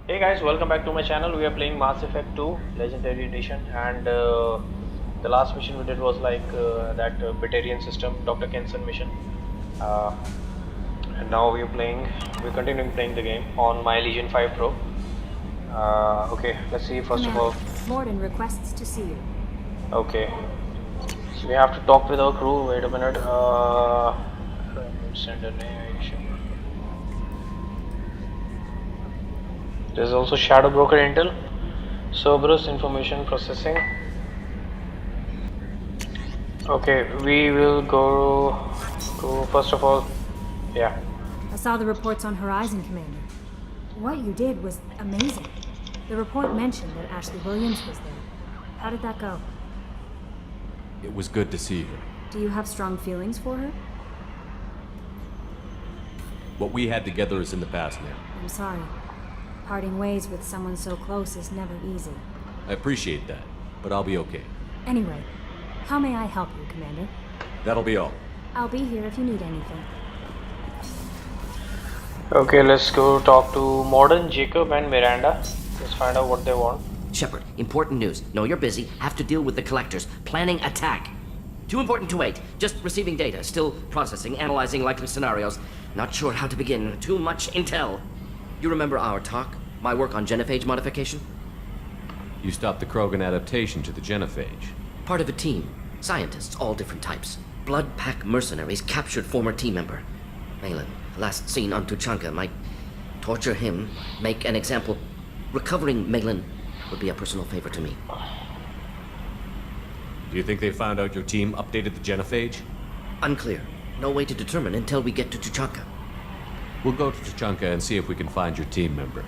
Hey guys, welcome back to my channel. We are playing Mass Effect 2 Legendary Edition, and the last mission we did was like that Batarian system, Dr. Kenson mission. Uh, and now we're continuing playing the game on my Legion 5 Pro. Okay, let's see first of all. Morden requests to see you. Okay, so we have to talk with our crew. Wait a minute. Send a nation. There's also Shadow Broker Intel, Cerberus Information Processing. Okay, we will go to first of all, yeah. I saw the reports on Horizon, Commander. What you did was amazing. The report mentioned that Ashley Williams was there. How did that go? It was good to see her. Do you have strong feelings for her? What we had together is in the past now. I'm sorry. Parting ways with someone so close is never easy. I appreciate that, but I'll be okay. Anyway, how may I help you, Commander? That'll be all. I'll be here if you need anything. Okay, let's go talk to Morden, Jacob, and Miranda. Let's find out what they want. Shepard, important news. Know you're busy. Have to deal with the collectors. Planning attack. Too important to wait. Just receiving data. Still processing, analyzing likely scenarios. Not sure how to begin. Too much intel. You remember our talk? My work on genophage modification? You stopped the Krogan adaptation to the genophage. Part of a team. Scientists, all different types. Blood Pack mercenaries captured former team member. Malin, last seen on Tuchanka, might torture him, make an example. Recovering Malin would be a personal favor to me. Do you think they found out your team updated the genophage? Unclear. No way to determine until we get to Tuchanka. We'll go to Tuchanka and see if we can find your team member.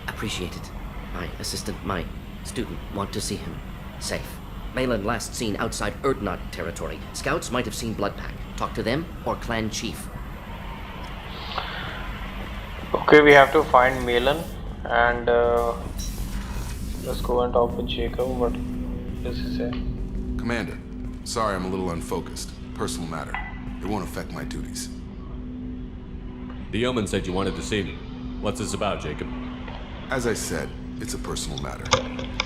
Appreciate it. My assistant, my student, want to see him. Safe. Malin last seen outside Erdnot territory. Scouts might have seen Bloodpack. Talk to them or clan chief. Okay, we have to find Malin, and let's go and talk with Jacob. What does he say? Commander, sorry I'm a little unfocused. Personal matter. It won't affect my duties. The yeoman said you wanted to see me. What's this about, Jacob? As I said, it's a personal matter.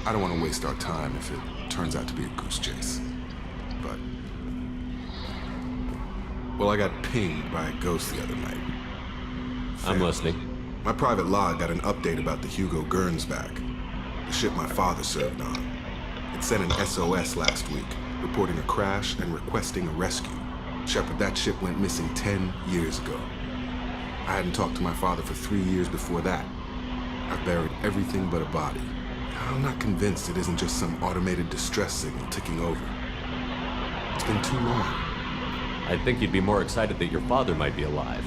I don't want to waste our time if it turns out to be a goose chase. But... well, I got pinged by a ghost the other night. I'm listening. My private log got an update about the Hugo Gernsback, the ship my father served on. It sent an SOS last week, reporting a crash and requesting a rescue. Shepard, that ship went missing 10 years ago. I hadn't talked to my father for 3 years before that. I've buried everything but a body. I'm not convinced it isn't just some automated distress signal ticking over. It's been too long. I think you'd be more excited that your father might be alive.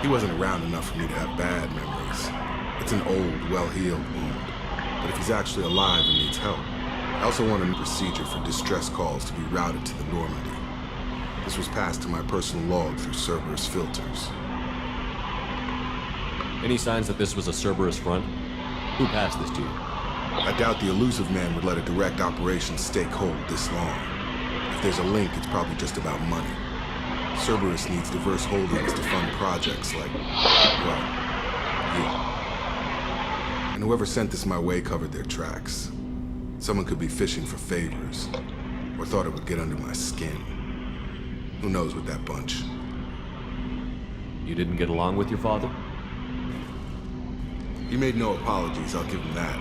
He wasn't around enough for me to have bad memories. It's an old, well-healed wound. But if he's actually alive and needs help, I also want a procedure for distress calls to be routed to the Normandy. This was passed to my personal log through Cerberus filters. Any signs that this was a Cerberus front? Who passed this to you? I doubt the elusive man would let a direct operation stake hold this long. If there's a link, it's probably just about money. Cerberus needs diverse holdings to fund projects like, well, you. And whoever sent this my way covered their tracks. Someone could be fishing for favors, or thought it would get under my skin. Who knows with that bunch? You didn't get along with your father? He made no apologies, I'll give him that.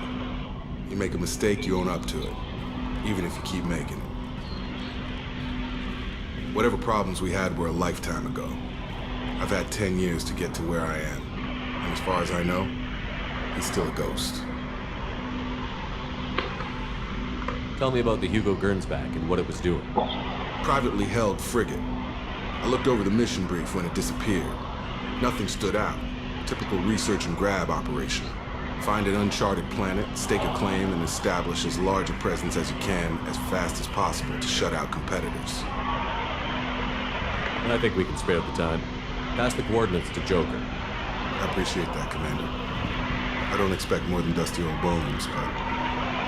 You make a mistake, you own up to it, even if you keep making it. Whatever problems we had were a lifetime ago. I've had 10 years to get to where I am, and as far as I know, he's still a ghost. Tell me about the Hugo Gernsback and what it was doing. Privately held frigate. I looked over the mission brief when it disappeared. Nothing stood out. Typical research and grab operation. Find an uncharted planet, stake a claim, and establish as large a presence as you can as fast as possible to shut out competitors. I think we can spare the time. Pass the coordinates to Joker. I appreciate that, Commander. I don't expect more than dusty old bones, but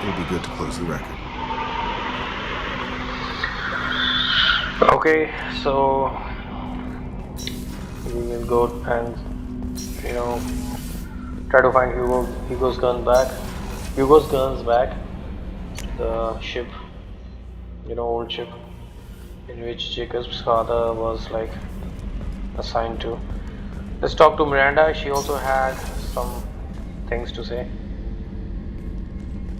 it'll be good to close the record. Okay, so we will go and Try to find Hugo's gun back. Hugo's guns back. The ship, old ship in which Jacob's father was like assigned to. Let's talk to Miranda. She also had some things to say.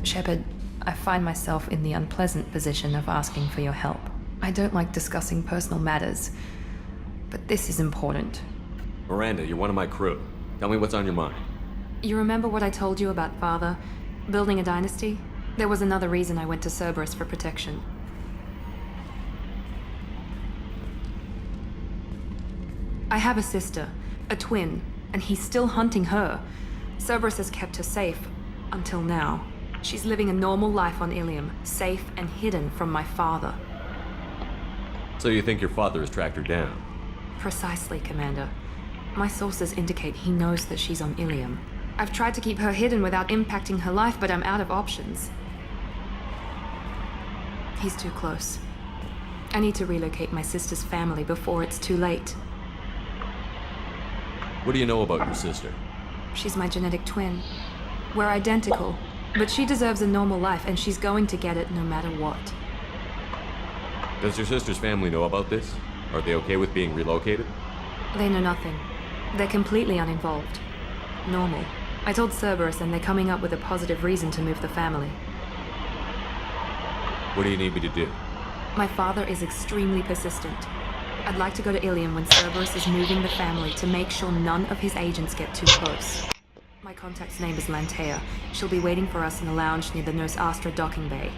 Shepard, I find myself in the unpleasant position of asking for your help. I don't like discussing personal matters, but this is important. Miranda, you're one of my crew. Tell me what's on your mind. You remember what I told you about Father? Building a dynasty? There was another reason I went to Cerberus for protection. I have a sister, a twin, and he's still hunting her. Cerberus has kept her safe, until now. She's living a normal life on Ilium, safe and hidden from my father. So you think your father has tracked her down? Precisely, Commander. My sources indicate he knows that she's on Ilium. I've tried to keep her hidden without impacting her life, but I'm out of options. He's too close. I need to relocate my sister's family before it's too late. What do you know about your sister? She's my genetic twin. We're identical, but she deserves a normal life, and she's going to get it no matter what. Does your sister's family know about this? Are they okay with being relocated? They know nothing. They're completely uninvolved. Normal. I told Cerberus, and they're coming up with a positive reason to move the family. What do you need me to do? My father is extremely persistent. I'd like to go to Ilium when Cerberus is moving the family to make sure none of his agents get too close. My contact's name is Lantea. She'll be waiting for us in a lounge near the Nos Astra docking bay.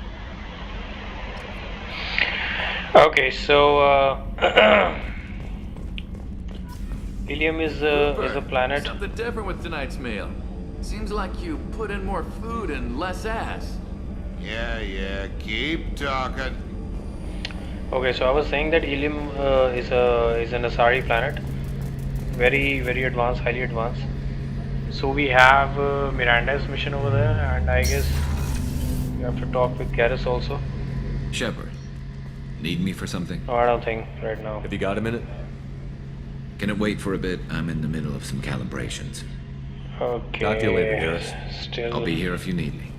Okay, so Ilium is a planet. Something different with tonight's meal. Seems like you put in more food and less ass. Yeah, keep talking. Okay, so I was saying that Ilium is an Asari planet, very advanced, highly advanced. So we have Miranda's mission over there, and I guess we have to talk with Garrus also. Shepard, need me for something? No, I don't think right now. Have you got a minute? Can it wait for a bit? I'm in the middle of some calibrations. Okay. Talk to you later, Garrus. Still I'll be here if you need me.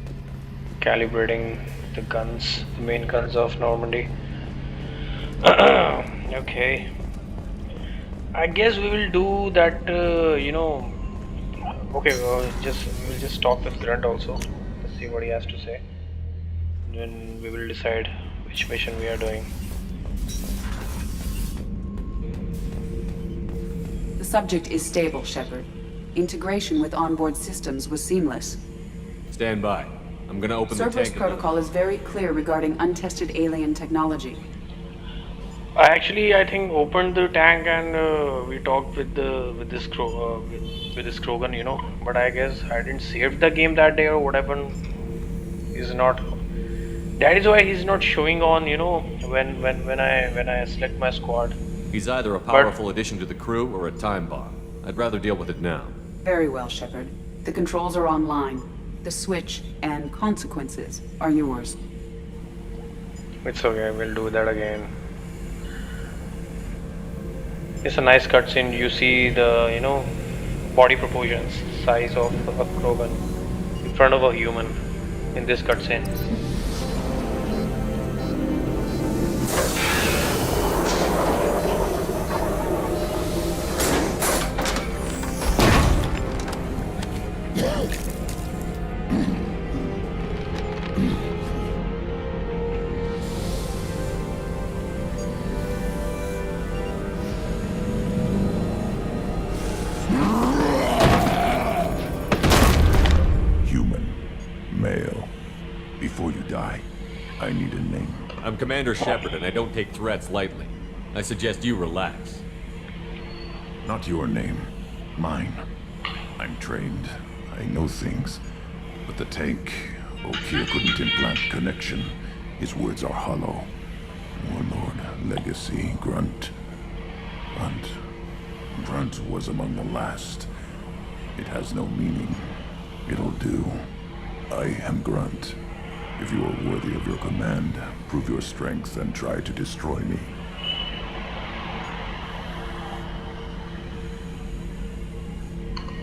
calibrating the guns, the main guns of Normandy. Okay. I guess we will do that. Okay, we'll just talk with Grunt also. Let's see what he has to say. Then we will decide which mission we are doing. The subject is stable, Shepard. Integration with onboard systems was seamless. Stand by. I'm gonna open the Cerberus tank. protocol is very clear regarding untested alien technology. I think opened the tank and we talked with this Krogan, but I guess I didn't save the game that day or what happened. He's not. That is why he's not showing on, when I select my squad. He's either a powerful addition to the crew or a time bomb. I'd rather deal with it now. Very well, Shepard. The controls are online. The switch and consequences are yours. It's okay, we'll do that again. It's a nice cutscene. You see the, body proportions, size of a Krogan in front of a human in this cutscene. I'm Commander Shepard, and I don't take threats lightly. I suggest you relax. Not your name. Mine. I'm trained. I know things. But the tank, Okier couldn't implant connection. His words are hollow. Warlord, Legacy, Grunt. Grunt was among the last. It has no meaning. It'll do. I am Grunt. If you are worthy of your command, prove your strength and try to destroy me.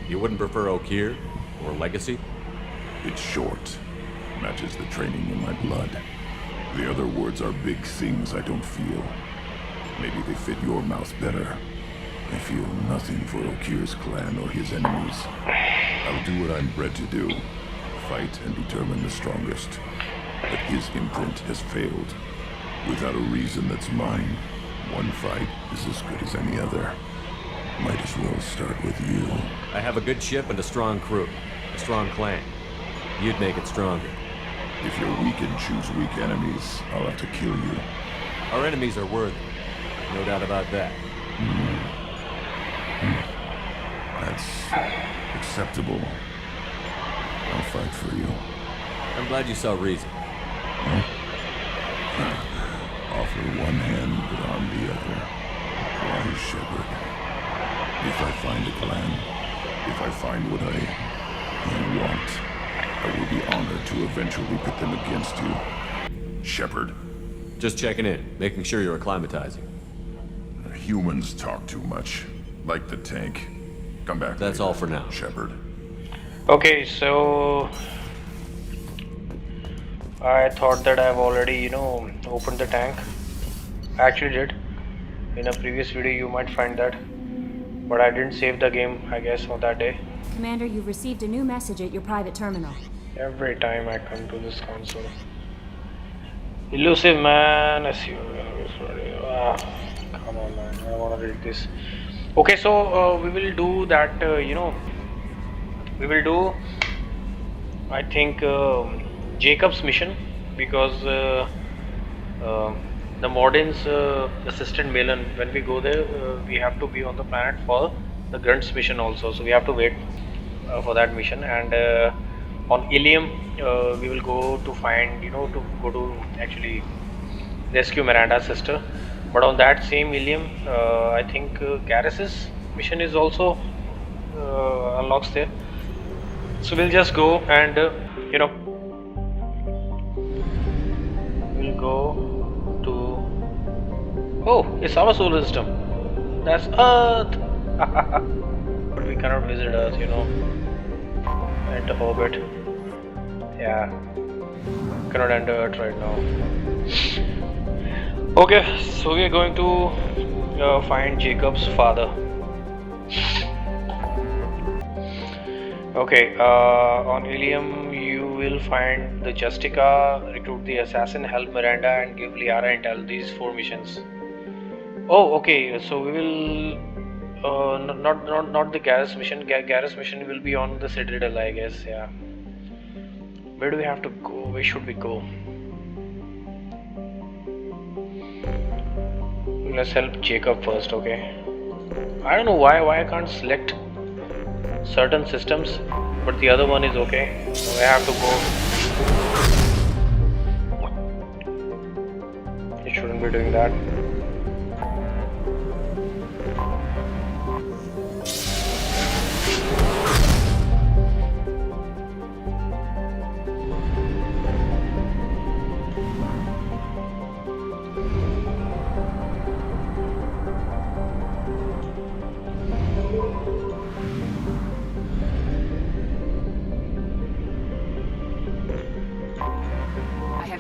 You wouldn't prefer Okier? Or legacy? It's short. Matches the training in my blood. The other words are big things I don't feel. Maybe they fit your mouth better. I feel nothing for Okir's clan or his enemies. I'll do what I'm bred to do. Fight and determine the strongest. But his imprint has failed. Without a reason that's mine, one fight is as good as any other. Might as well start with you. I have a good ship and a strong crew. A strong clan. You'd make it stronger. If you're weak and choose weak enemies, I'll have to kill you. Our enemies are worthy. No doubt about that. That's acceptable. I'll fight for you. I'm glad you saw reason. Offer one hand, but arm the other. Why, Shepard? If I find a clan, if I find what I want, I will be honored to eventually put them against you. Shepard. Just checking in, making sure you're acclimatizing. Humans talk too much. Like the tank. Come back That's later, all for now. Shepard. Okay, so I thought that I've already, opened the tank. I actually did. In a previous video you might find that. But I didn't save the game, I guess, on that day. Commander, you've received a new message at your private terminal. Every time I come to this console. Elusive man, come on man, I wanna read this. Okay, so we will do that, we will do, I think, Jacob's mission, because the Morden's assistant Malin, when we go there, we have to be on the planet for the Grunt's mission also, so we have to wait for that mission. And on Ilium, we will go to find, to actually rescue Miranda's sister. But on that same Ilium, I think Garrus's mission is also unlocks there. So we'll just go and, we'll go to, oh, it's our solar system. That's Earth. But we cannot visit Earth, enter orbit. Yeah, cannot enter Earth right now. Okay, so we are going to find Jacob's father. Okay, on Ilium you will find the Justica, recruit the assassin, help Miranda, and give Liara intel. These 4 missions. Oh, okay. So we will not the Garrus mission. Garrus mission will be on the Citadel, I guess. Yeah. Where do we have to go? Where should we go? Let's help Jacob first. Okay. I don't know why I can't select certain systems, but the other one is okay. So I have to go. It shouldn't be doing that.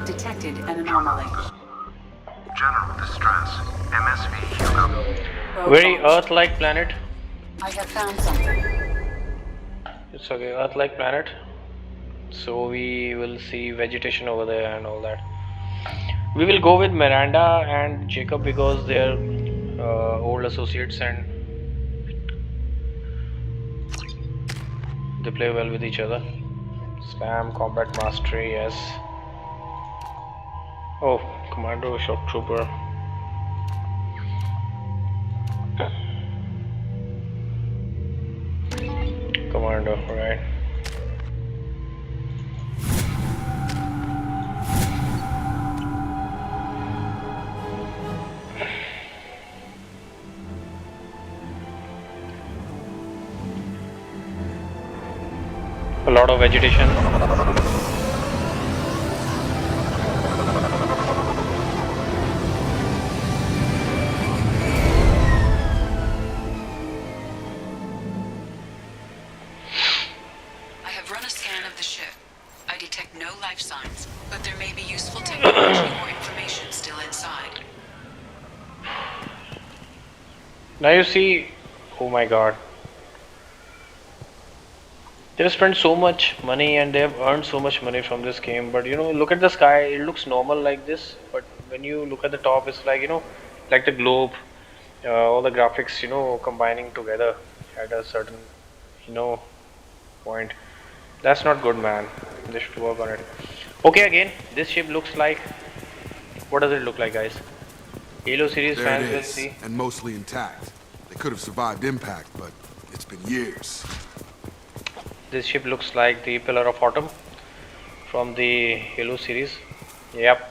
Detected an anomaly. General distress. MSV Hugo. Very Earth-like planet. I have found something. It's okay, Earth-like planet. So we will see vegetation over there and all that. We will go with Miranda and Jacob because they are old associates and they play well with each other. Spam, combat mastery, yes. Oh, Commando, Shock Trooper. Commando, right. A lot of vegetation. No life signs, but there may be useful technology or information still inside. Now you see, oh my god, they've spent so much money and they've earned so much money from this game. But you know, look at the sky, it looks normal like this. But when you look at the top, it's like, you know, like the globe, all the graphics, you know, combining together at a certain, you know, point. That's not good, man. They should work on it. Okay, again, this ship looks like, what does it look like, guys? Halo series There fans it will is, see. and mostly intact. They could have survived impact, but it's been years. This ship looks like the Pillar of Autumn from the Halo series. Yep.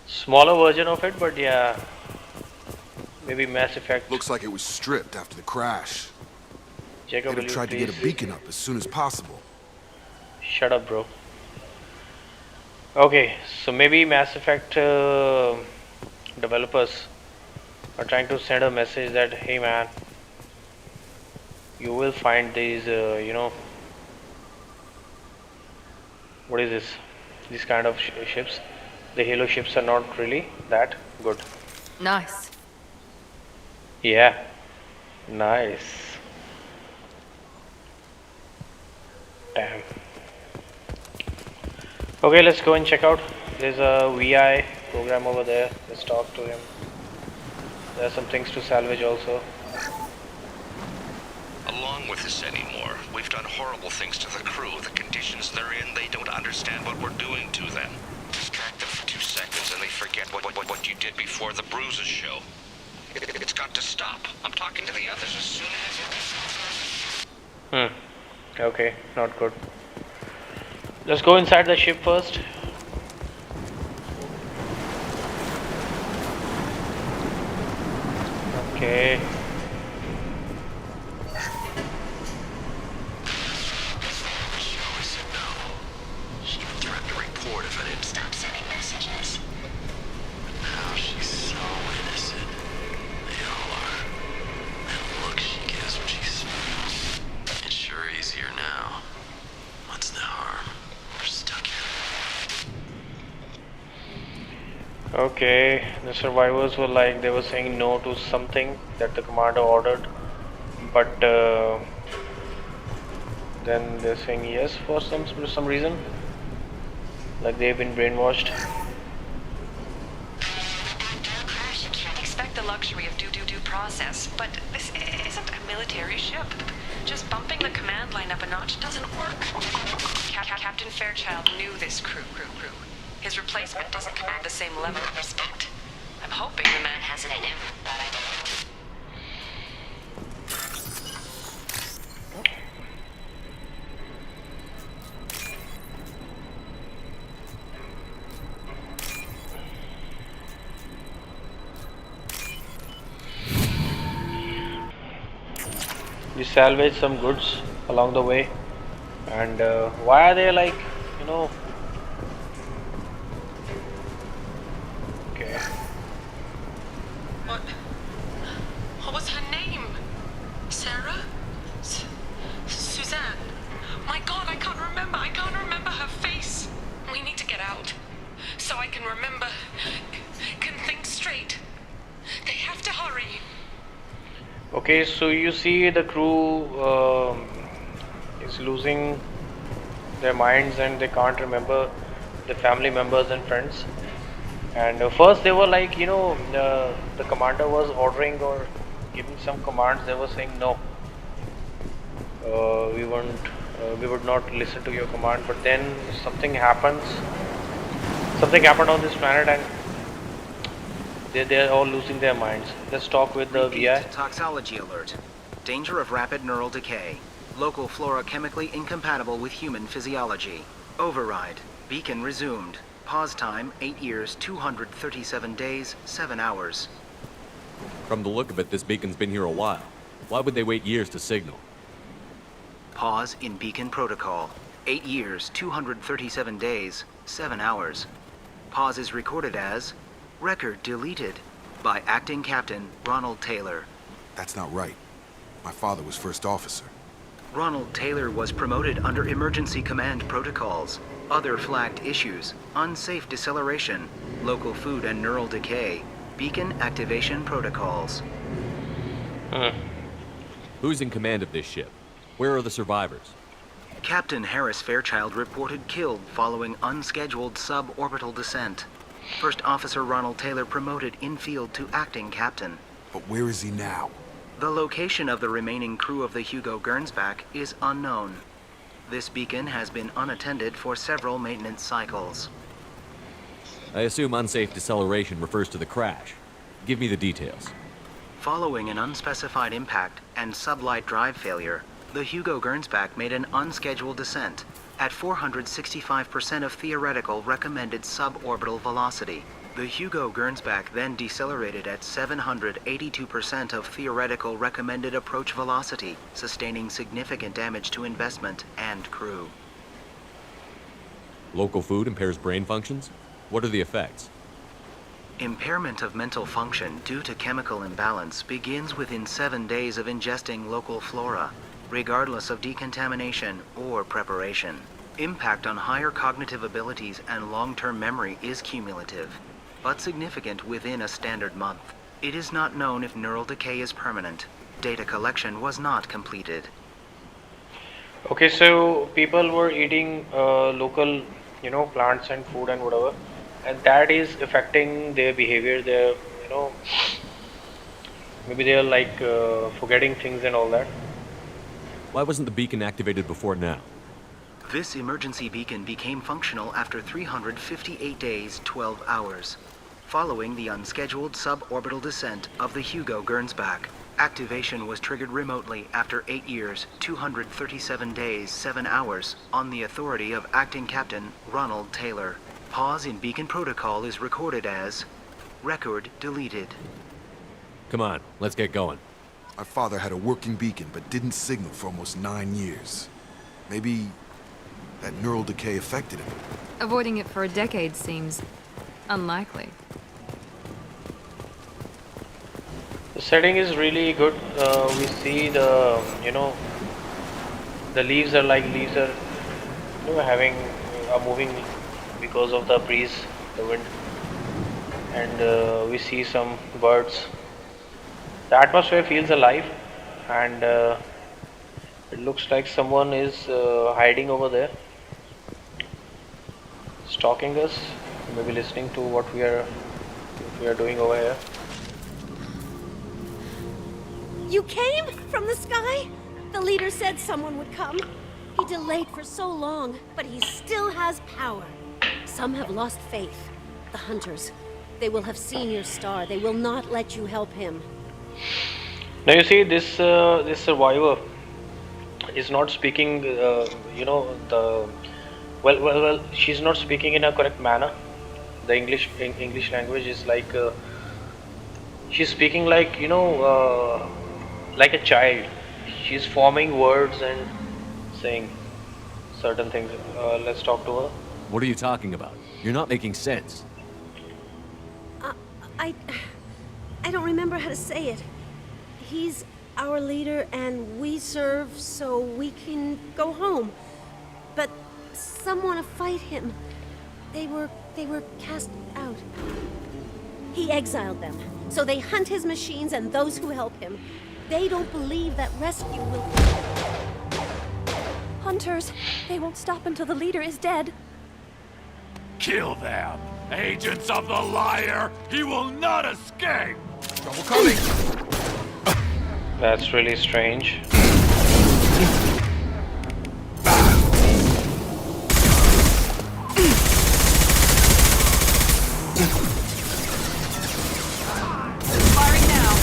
Smaller version of it, but yeah, maybe Mass Effect. Looks like it was stripped after the crash. Jacob, They'd will have you tried to get a please beacon up as soon as possible. shut up, bro? Okay, so maybe Mass Effect developers are trying to send a message that, hey man, you will find these, you know, what is this? These kind of ships. The Halo ships are not really that good. Nice. Yeah, nice. Damn. Okay, let's go and check out. There's a VI program over there. Let's talk to him. There are some things to salvage also. Along with this anymore. We've done horrible things to the crew. The conditions they're in, they don't understand what we're doing to them. Distract them for 2 seconds and they forget what you did before the bruises show. It's got to stop. I'm talking to the others as soon as... Okay, not good. Let's go inside the ship first. Okay. She even threatened to report if I didn't stop sending messages. But now she's so innocent. They all are. That look she gives when she smiles. It's sure easier now. What's the harm? We're stuck here. Okay, the survivors were like, they were saying no to something that the commander ordered, but then they're saying yes for some reason, like they've been brainwashed. Expect the luxury of due process, but this isn't a military ship. Just bumping the command line up a notch doesn't work. Captain Fairchild knew this crew. His replacement doesn't command the same level of respect. I'm hoping the man has it in him, but I don't. We salvage some goods along the way, and why are they like, you know, okay. What was her name? Sarah? Suzanne? My God, I can't remember her face. We need to get out, so I can remember, can think straight. They have to hurry. Okay, so you see the crew is losing their minds and they can't remember the family members and friends. And first they were like, you know, the commander was ordering or giving some commands. They were saying no, we would not listen to your command. But then something happened on this planet and they're all losing their minds. Let's talk with the VI. Toxology alert. Danger of rapid neural decay. Local flora chemically incompatible with human physiology. Override. Beacon resumed. Pause time 8 years, 237 days, 7 hours. From the look of it, this beacon's been here a while. Why would they wait years to signal? Pause in beacon protocol. 8 years, 237 days, 7 hours. Pause is recorded as record deleted by Acting Captain Ronald Taylor. That's not right. My father was first officer. Ronald Taylor was promoted under emergency command protocols. Other flagged issues: unsafe deceleration, local food and neural decay, beacon activation protocols. Who's in command of this ship? Where are the survivors? Captain Harris Fairchild reported killed following unscheduled suborbital descent. First Officer Ronald Taylor promoted in-field to acting captain. But where is he now? The location of the remaining crew of the Hugo Gernsback is unknown. This beacon has been unattended for several maintenance cycles. I assume unsafe deceleration refers to the crash. Give me the details. Following an unspecified impact and sublight drive failure, the Hugo Gernsback made an unscheduled descent at 465% of theoretical recommended suborbital velocity. The Hugo Gernsback then decelerated at 782% of theoretical recommended approach velocity, sustaining significant damage to investment and crew. Local food impairs brain functions? What are the effects? Impairment of mental function due to chemical imbalance begins within 7 days of ingesting local flora, regardless of decontamination or preparation. Impact on higher cognitive abilities and long-term memory is cumulative, but significant within a standard month. It is not known if neural decay is permanent. Data collection was not completed. Okay, so people were eating local, plants and food and whatever, and that is affecting their behavior. Their, maybe they are like forgetting things and all that. Why wasn't the beacon activated before now? This emergency beacon became functional after 358 days, 12 hours, following the unscheduled suborbital descent of the Hugo Gernsback. Activation was triggered remotely after 8 years, 237 days, 7 hours, on the authority of Acting Captain Ronald Taylor. Pause in beacon protocol is recorded as record deleted. Come on, let's get going. My father had a working beacon, but didn't signal for almost 9 years. Maybe that neural decay affected him. Avoiding it for a decade seems unlikely. The setting is really good. We see the leaves are moving because of the breeze, the wind, and we see some birds. The atmosphere feels alive, and it looks like someone is hiding over there, stalking us, maybe listening to what we are doing over here. You came from the sky? The leader said someone would come. He delayed for so long, but he still has power. Some have lost faith. The hunters. They will have seen your star. They will not let you help him. Now you see this survivor is not speaking. She's not speaking in a correct manner. The English language is like she's speaking like like a child. She's forming words and saying certain things. Let's talk to her. What are you talking about? You're not making sense. I don't remember how to say it. He's our leader and we serve so we can go home. But some want to fight him. They were cast out. He exiled them, so they hunt his machines and those who help him. They don't believe that rescue will... Hunters! They won't stop until the leader is dead. Kill them! Agents of the liar! He will not escape! Trouble coming! That's really strange. Firing now.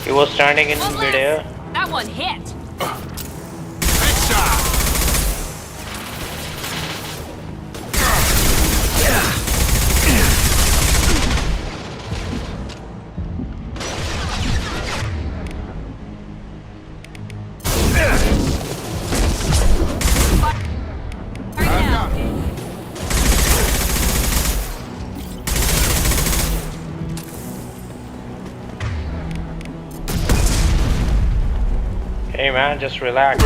He was standing in midair. That one hit. Headshot! Hey man, just relax.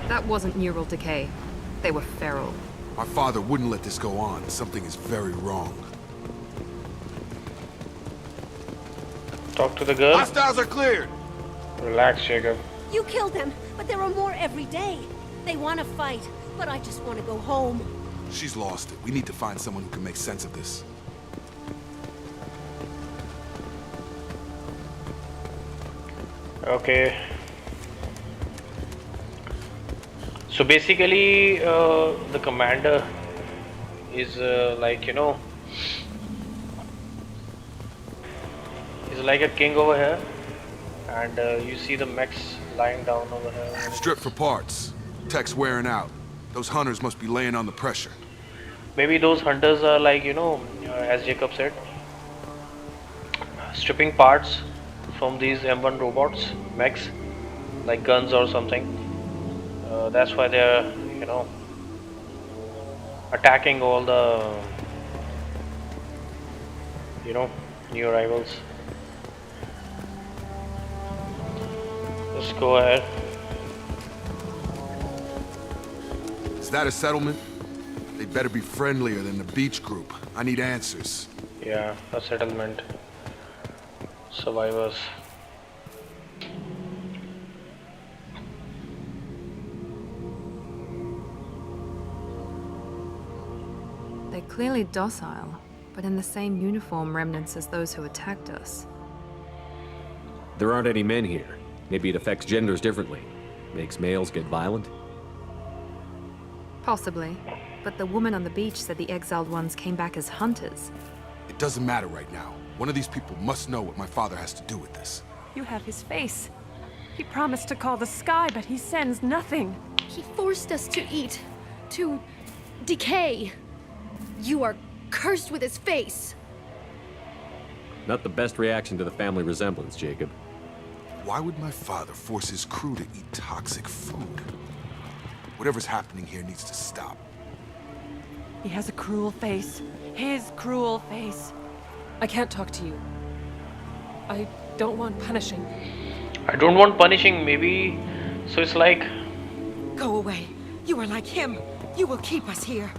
That wasn't neural decay. They were feral. My father wouldn't let this go on. Something is very wrong. Talk to the girl. Hostiles are cleared. Relax, Jacob. You killed them, but there are more every day. They want to fight, but I just want to go home. She's lost it. We need to find someone who can make sense of this. Okay. So basically, the commander is like, you know, he's like a king over here, and you see the mechs lying down over here. Stripped for parts. Tech's wearing out. Those hunters must be laying on the pressure. Maybe those hunters are like, you know, as Jacob said, stripping parts from these M1 robots, mechs, like guns or something. That's why they're, you know, attacking all the, you know, new arrivals. Let's go ahead. Is that a settlement? They better be friendlier than the beach group. I need answers. Yeah, a settlement. Survivors. They're clearly docile, but in the same uniform remnants as those who attacked us. There aren't any men here. Maybe it affects genders differently. Makes males get violent? Possibly. But the woman on the beach said the exiled ones came back as hunters. It doesn't matter right now. One of these people must know what my father has to do with this. You have his face. He promised to call the sky, but he sends nothing. He forced us to eat, to decay. You are cursed with his face. Not the best reaction to the family resemblance, Jacob. Why would my father force his crew to eat toxic food? Whatever's happening here needs to stop. He has a cruel face. His cruel face. I can't talk to you. I don't want punishing. I don't want punishing, maybe. So it's like, Go away. You are like him. You will keep us here.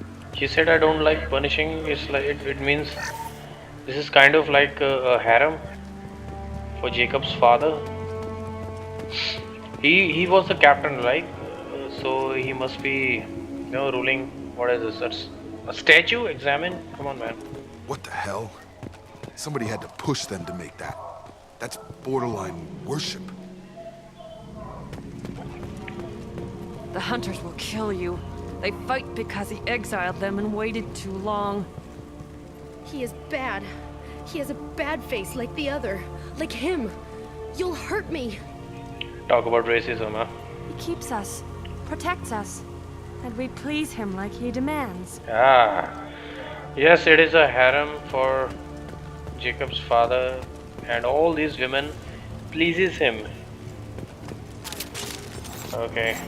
she said I don't like punishing. It's like, it means this is kind of like a harem for Jacob's father. He was the captain, right? So he must be, you know, ruling. What is this? That's a statue? Examine? Come on, man. What the hell? Somebody had to push them to make that. That's borderline worship. The hunters will kill you. They fight because he exiled them and waited too long. He is bad. He has a bad face like the other. Like him. You'll hurt me. Talk about racism, huh? He keeps us, protects us, and we please him like he demands. Ah, yes, it is a harem for Jacob's father, and all these women pleases him. Okay.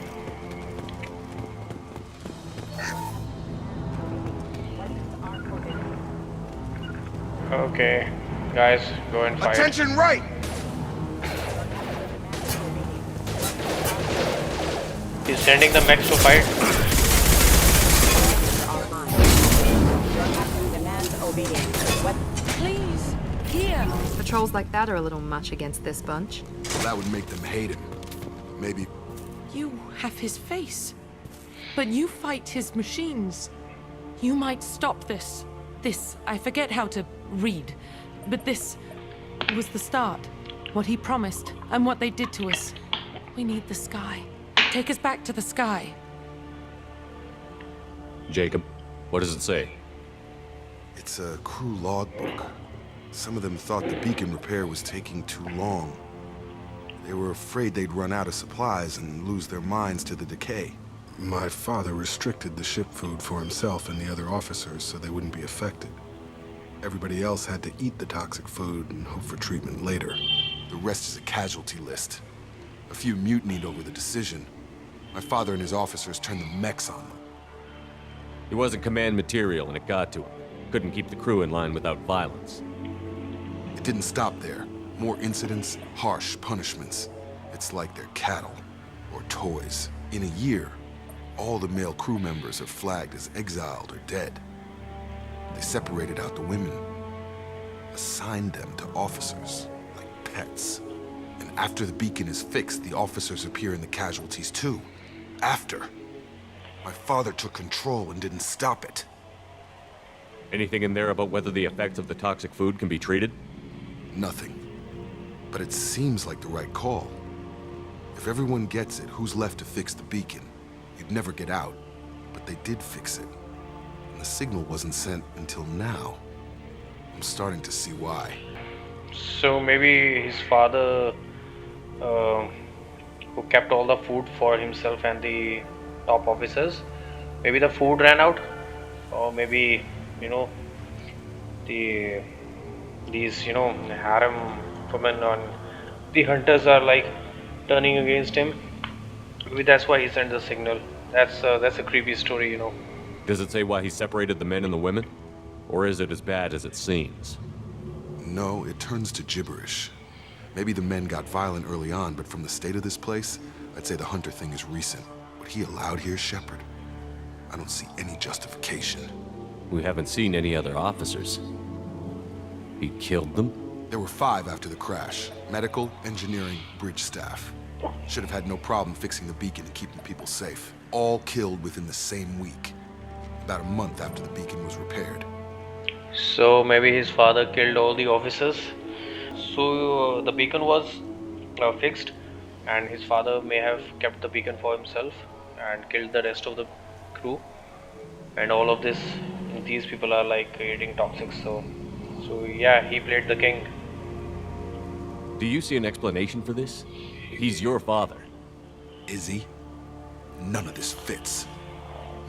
Okay, guys, go and fight. Attention right! He's sending the mechs to fight. Please, here. Patrols like that are a little much against this bunch. Well, that would make them hate him. Maybe. You have his face. But you fight his machines. You might stop this. This, I forget how to read. But this was the start. What he promised, and what they did to us. We need the sky. Take us back to the sky. Jacob, what does it say? It's a crew logbook. Some of them thought the beacon repair was taking too long. They were afraid they'd run out of supplies and lose their minds to the decay. My father restricted the ship food for himself and the other officers so they wouldn't be affected. Everybody else had to eat the toxic food and hope for treatment later. The rest is a casualty list. A few mutinied over the decision. My father and his officers turned the mechs on them. He wasn't command material and it got to him. Couldn't keep the crew in line without violence. It didn't stop there. More incidents, harsh punishments. It's like they're cattle or toys. In a year, all the male crew members are flagged as exiled or dead. They separated out the women, assigned them to officers like pets. And after the beacon is fixed, the officers appear in the casualties too. After. My father took control and didn't stop it. Anything in there about whether the effects of the toxic food can be treated? Nothing. But it seems like the right call. If everyone gets it, who's left to fix the beacon? You'd never get out. But they did fix it. And the signal wasn't sent until now. I'm starting to see why. So maybe his father, who kept all the food for himself and the top officers, maybe the food ran out, or maybe, you know, these, you know, harem women and the hunters are like turning against him. Maybe that's why he sent the signal. That's a creepy story, you know. Does it say why he separated the men and the women? Or is it as bad as it seems? No, it turns to gibberish. Maybe the men got violent early on, but from the state of this place, I'd say the hunter thing is recent. What he allowed here, Shepard, I don't see any justification. We haven't seen any other officers. He killed them? There were 5 after the crash. Medical, engineering, bridge staff. Should have had no problem fixing the beacon and keeping people safe. All killed within the same week. About a month after the beacon was repaired. So maybe his father killed all the officers. So the beacon was fixed, and his father may have kept the beacon for himself and killed the rest of the crew. And all of these people are like eating toxics. So yeah, he played the king. Do you see an explanation for this? He's your father. Is he? None of this fits.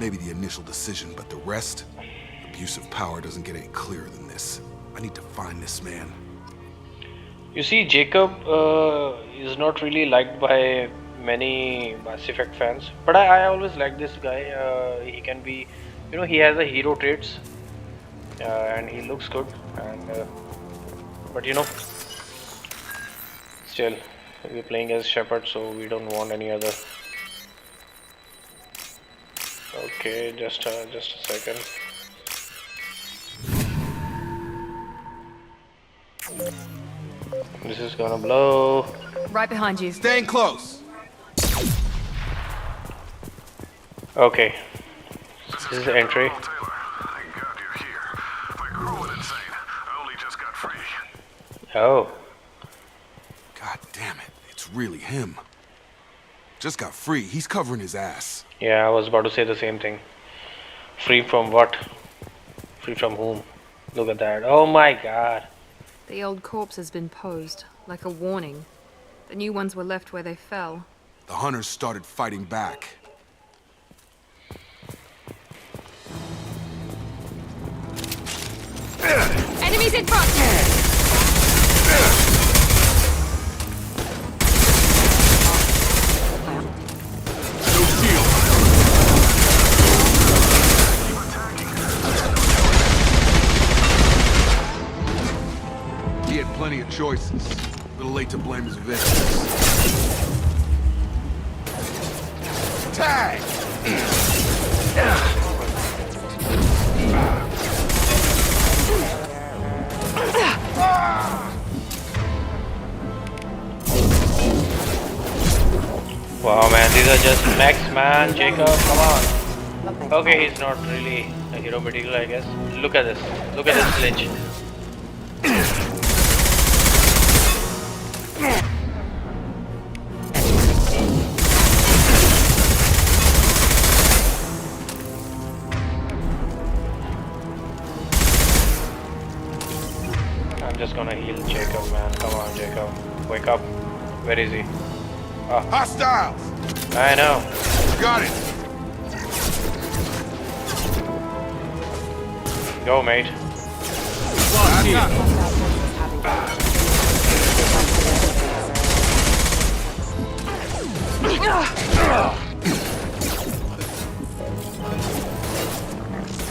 Maybe the initial decision, but the rest? Abuse of power doesn't get any clearer than this. I need to find this man. You see, Jacob is not really liked by many Mass Effect fans, but I always like this guy. He can be, you know, he has a hero traits, and he looks good, and but you know, still we're playing as Shepard, so we don't want any other. Okay, just a second. This is gonna blow. Right behind you. Staying close. Okay. This is the entry. Oh. God damn it. It's really him. Just got free. He's covering his ass. Yeah, I was about to say the same thing. Free from what? Free from whom? Look at that. Oh my god. The old corpse has been posed, like a warning. The new ones were left where they fell. The hunters started fighting back. Enemies in front! He had plenty of choices. A little late to blame his victims. Tag! Wow, man, these are just mechs, man. Jacob, come on. Okay, he's not really a hero material, I guess. Look at this. Look at this glitch. I'm just gonna heal Jacob, man. Come on, Jacob. Wake up. Where is he? Ah. Hostiles! I know. Got it. Go, mate.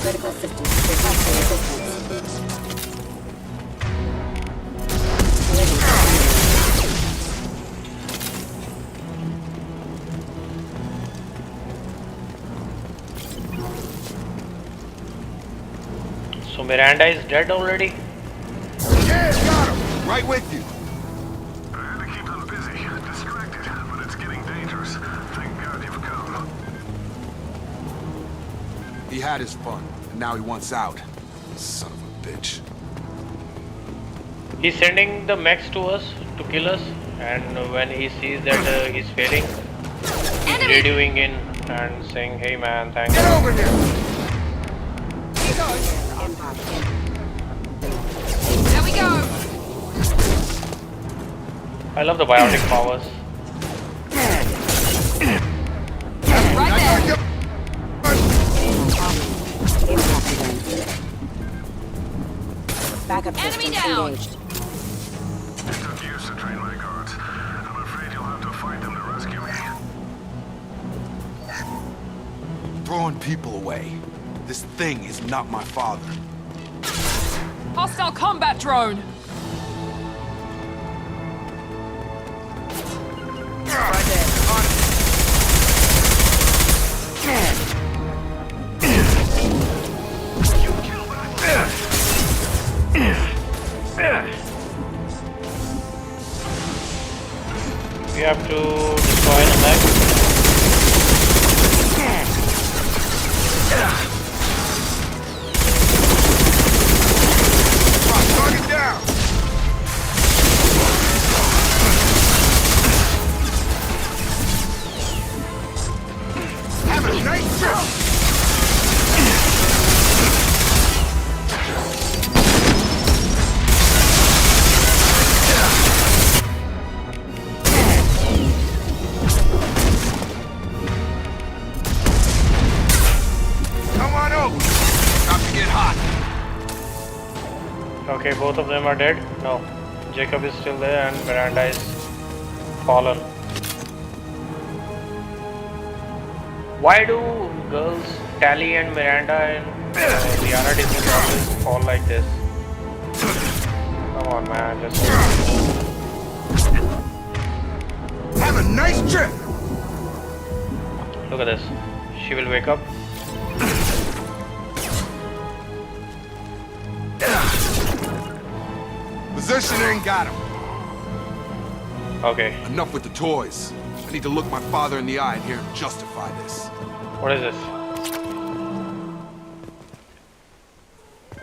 Critical systems requesting assistance. So Miranda is dead already? Yeah, got him! Right with you. I had to keep them busy, distracted, but it's getting dangerous. Thank God you've come. He had his fun, and now he wants out. Son of a bitch. He's sending the mechs to us to kill us, and when he sees that he's failing, he's radioing in and saying, "Hey man, thank you." Get over here! There we go! I love the biotic powers. Right there! Backup Enemy systems down! engaged. It took years to train my guards. I'm afraid you'll have to fight them to rescue me. Throwing people away. This thing is not my father. Hostile combat drone! Right there. On it. We have to destroy the mech. Target down! Have a nice trip! Come on over! About to get hot. Okay, both of them are dead. No, Jacob is still there and Miranda is fallen. Why do girls Tally and Miranda and Liana Disney always fall like this? Come on, man, just Have a nice trip! look at this. She will wake up. Positioning, got him. Okay, Enough with the toys. I need to look my father in the eye and hear him justify this. what is this?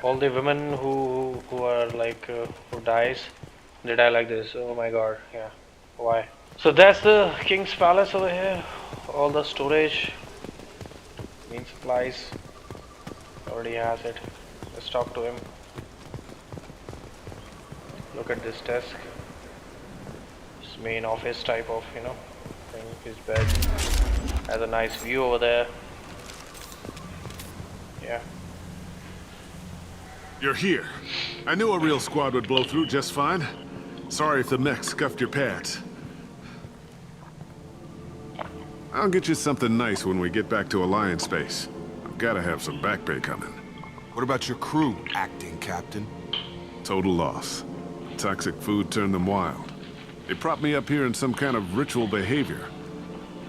All the women who are like who dies, they die like this. Oh my god, yeah. Why? So that's the king's palace over here. All the storage, main supplies. Already has it. Let's talk to him. Look at this desk. His main office type of, you know, thing. His bed has a nice view over there. Yeah. You're here. I knew a real squad would blow through just fine. Sorry if the mech scuffed your pads. I'll get you something nice when we get back to Alliance space. I've gotta have some back pay coming. What about your crew, acting captain? Total loss. Toxic food turned them wild. They propped me up here in some kind of ritual behavior.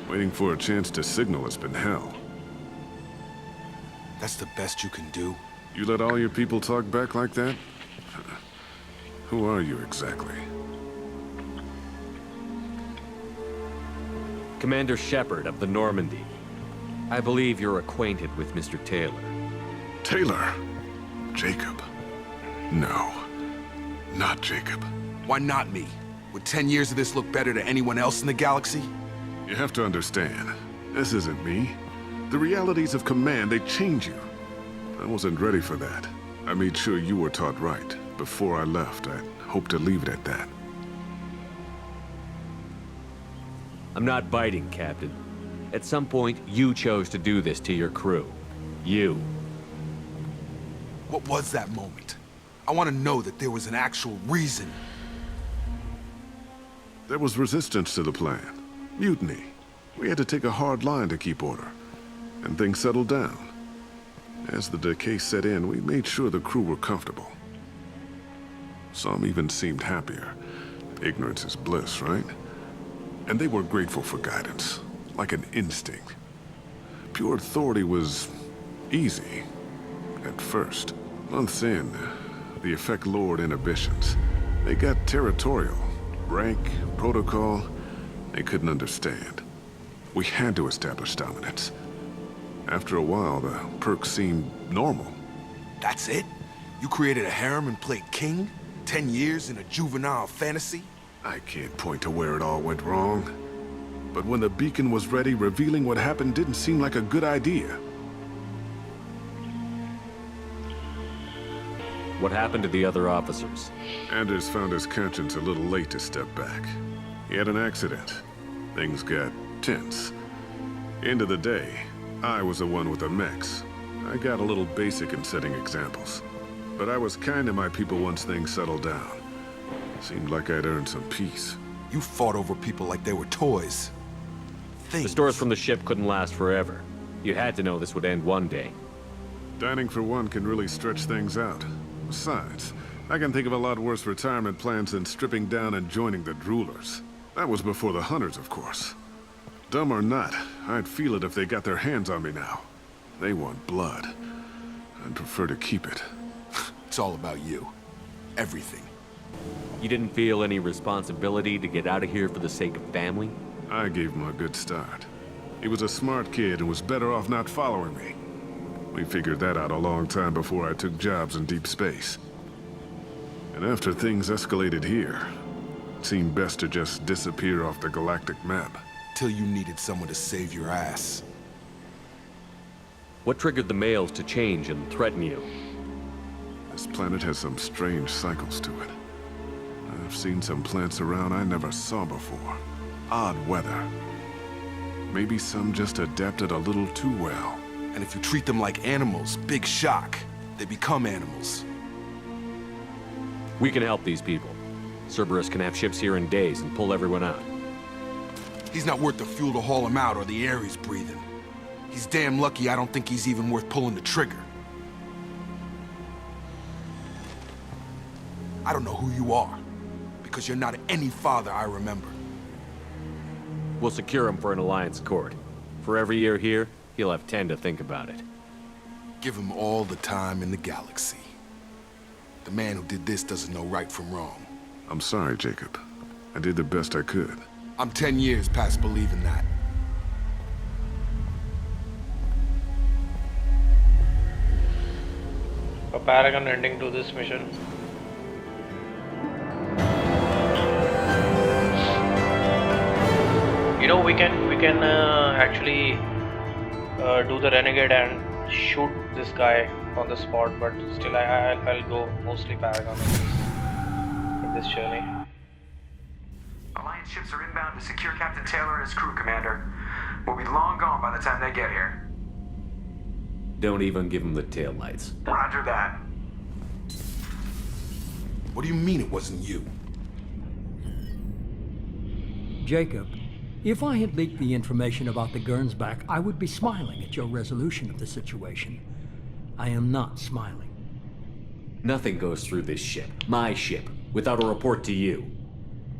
Waiting for a chance to signal has been hell. That's the best you can do? You let all your people talk back like that? Who are you exactly? Commander Shepard of the Normandy. I believe you're acquainted with Mr. Taylor. Taylor? Jacob? No. Not Jacob. Why not me? Would 10 years of this look better to anyone else in the galaxy? You have to understand, this isn't me. The realities of command, they change you. I wasn't ready for that. I made sure you were taught right. Before I left, I hoped to leave it at that. I'm not biting, Captain. At some point, you chose to do this to your crew. You. What was that moment? I want to know that there was an actual reason. There was resistance to the plan. Mutiny. We had to take a hard line to keep order. And things settled down. As the decay set in, we made sure the crew were comfortable. Some even seemed happier. Ignorance is bliss, right? And they were grateful for guidance, like an instinct. Pure authority was easy, at first. Months in, the effect lowered inhibitions. They got territorial. Rank, protocol, they couldn't understand. We had to establish dominance. After a while, the perks seemed normal. That's it? You created a harem and played king? 10 years in a juvenile fantasy? I can't point to where it all went wrong. But when the beacon was ready, revealing what happened didn't seem like a good idea. What happened to the other officers? Anders found his conscience a little late to step back. He had an accident. Things got tense. End of the day, I was the one with the mechs. I got a little basic in setting examples. But I was kind to my people once things settled down. Seemed like I'd earned some peace. You fought over people like they were toys. The stores from the ship couldn't last forever. You had to know this would end one day. Dining for one can really stretch things out. Besides, I can think of a lot worse retirement plans than stripping down and joining the droolers. That was before the hunters, of course. Dumb or not, I'd feel it if they got their hands on me now. They want blood. I'd prefer to keep it. It's all about you. Everything. You didn't feel any responsibility to get out of here for the sake of family? I gave him a good start. He was a smart kid and was better off not following me. We figured that out a long time before I took jobs in deep space. And after things escalated here, it seemed best to just disappear off the galactic map. Till you needed someone to save your ass. What triggered the males to change and threaten you? This planet has some strange cycles to it. I've seen some plants around I never saw before. Odd weather. Maybe some just adapted a little too well. And if you treat them like animals, big shock. They become animals. We can help these people. Cerberus can have ships here in days and pull everyone out. He's not worth the fuel to haul him out or the air he's breathing. He's damn lucky I don't think he's even worth pulling the trigger. I don't know who you are, because you're not any father I remember. We'll secure him for an Alliance court. For every year here, he'll have 10 to think about it. Give him all the time in the galaxy. The man who did this doesn't know right from wrong. I'm sorry, Jacob. I did the best I could. I'm 10 years past believing that. A Paragon ending to this mission. You know, we can actually do the renegade and shoot this guy on the spot, but still I'll go mostly Paragon in this journey. Alliance ships are inbound to secure Captain Taylor and his crew, Commander. We'll be long gone by the time they get here. Don't even give him the taillights. Roger that. What do you mean it wasn't you? Jacob, if I had leaked the information about the Gernsback, I would be smiling at your resolution of the situation. I am not smiling. Nothing goes through this ship, my ship, without a report to you.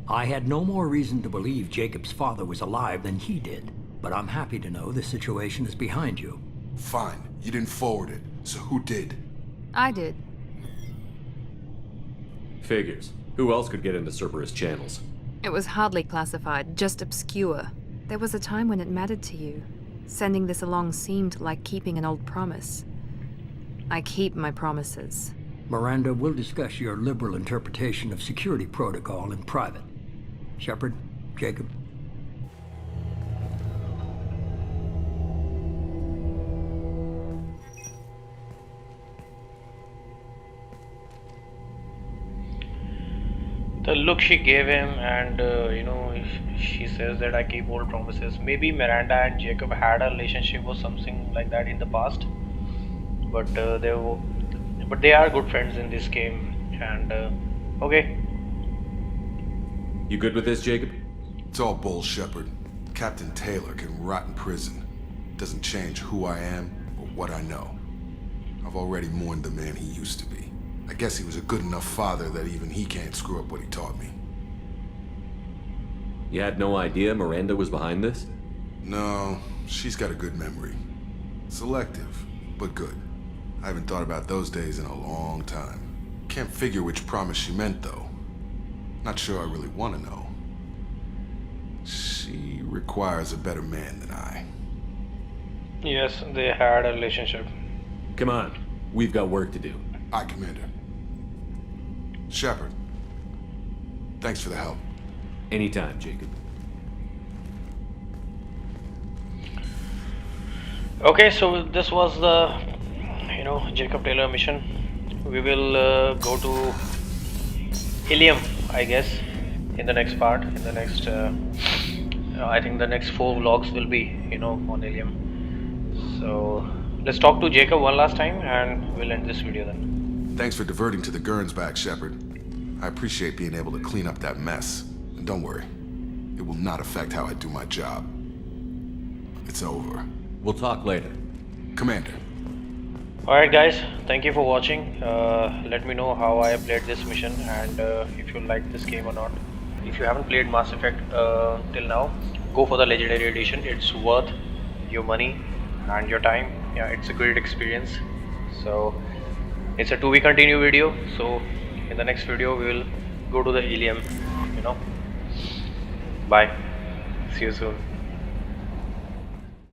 I had no more reason to believe Jacob's father was alive than he did, but I'm happy to know the situation is behind you. Fine. You didn't forward it, so who did? I did. Figures. Who else could get into Cerberus channels? It was hardly classified, just obscure. There was a time when it mattered to you. Sending this along seemed like keeping an old promise. I keep my promises. Miranda, we'll discuss your liberal interpretation of security protocol in private. Shepard, Jacob. The look she gave him, and you know, if she says that I keep old promises. Maybe Miranda and Jacob had a relationship or something like that in the past, but they are good friends in this game. And okay. You good with this, Jacob? It's all bull, Shepard. Captain Taylor can rot in prison. Doesn't change who I am or what I know. I've already mourned the man he used to be. I guess he was a good enough father that even he can't screw up what he taught me. You had no idea Miranda was behind this? No, she's got a good memory. Selective, but good. I haven't thought about those days in a long time. Can't figure which promise she meant, though. Not sure I really want to know. She requires a better man than I. Yes, they had a relationship. Come on, we've got work to do. Aye, Commander. Shepard, thanks for the help. Anytime, Jacob. Okay, so this was the, Jacob Taylor mission. We will go to Ilium, I guess, in the next part. In the next, I think the next 4 vlogs will be, on Ilium. So let's talk to Jacob one last time, and we'll end this video then. Thanks for diverting to the Gurns-back, Shepard. I appreciate being able to clean up that mess. And don't worry, it will not affect how I do my job. It's over. We'll talk later. Commander. Alright guys, thank you for watching. Let me know how I played this mission and if you like this game or not. If you haven't played Mass Effect till now, go for the Legendary Edition. It's worth your money and your time. Yeah, it's a great experience. So it's a to be continue video. So in the next video we will go to the Ilium. Bye. See you soon.